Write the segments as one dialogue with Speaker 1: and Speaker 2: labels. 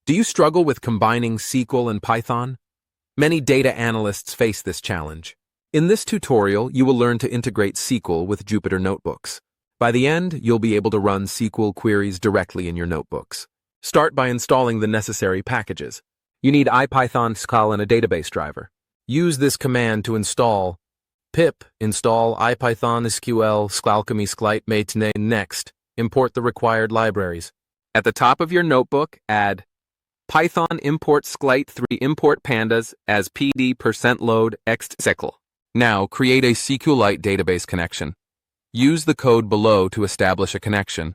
Speaker 1: Do you struggle with combining SQL and Python? Many data analysts face this challenge. In this tutorial, you will learn to integrate SQL with Jupyter Notebooks. By the end, you'll be able to run SQL queries directly in your notebooks. Start by installing the necessary packages. You need IPython, SQL, and a database driver. Use this command to install pip install IPython SQL Sqalchemy Sqlite Maintenance. Next, import the required libraries. At the top of your notebook, add Python import Sqlite 3 import pandas as pd%load extSQL. Now, create a SQLite database connection. Use the code below to establish a connection.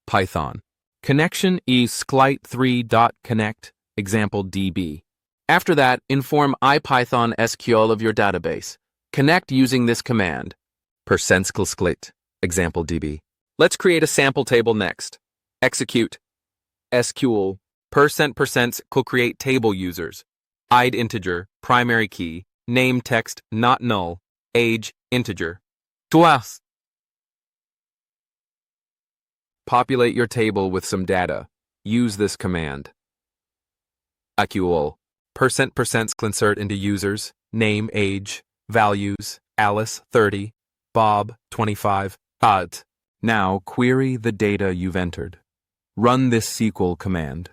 Speaker 1: Python. Connection is Sqlite3.connect, example DB. After that, inform IPython SQL of your database. Connect using this command, %sqlite, example DB. Let's create a sample table next. Execute SQL %% create table users. ID integer, primary key, name text not null, age integer. Twice. Populate your table with some data. Use this command. SQL %% insert into users, name, age, values, Alice 30, Bob 25, Todd. Now query the data you've entered. Run this SQL command.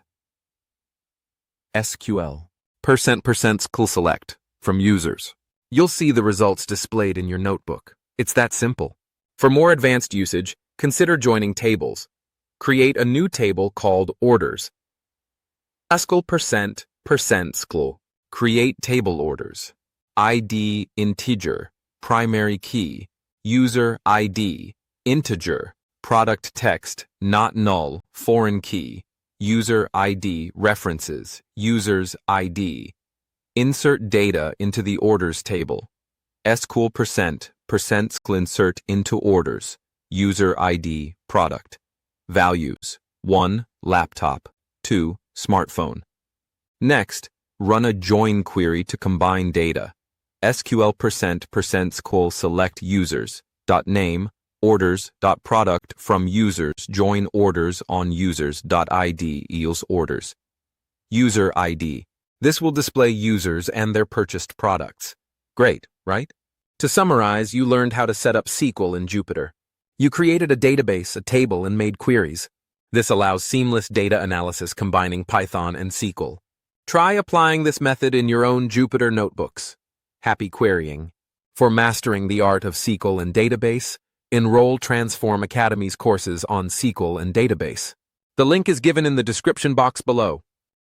Speaker 1: SQL %% select from users. You'll see the results displayed in your notebook. It's that simple. For more advanced usage, consider joining tables. Create a new table called orders. SQL %SQL. Create table orders. ID integer, primary key, user ID, integer, product text, not null, foreign key, user ID references, user's ID. Insert data into the orders table. SQL %SQL insert into orders, user ID, product. Values, 1, laptop, 2, smartphone. Next, run a join query to combine data. SQL %SQL select users, .name, orders, .product from users, join orders on users, .id equals orders. User ID. This will display users and their purchased products. Great, right? To summarize, you learned how to set up SQL in Jupyter. You created a database, a table, and made queries. This allows seamless data analysis combining Python and SQL. Try applying this method in your own Jupyter notebooks. Happy querying. For mastering the art of SQL and database, enroll Transform Academy's courses on SQL and database. The link is given in the description box below.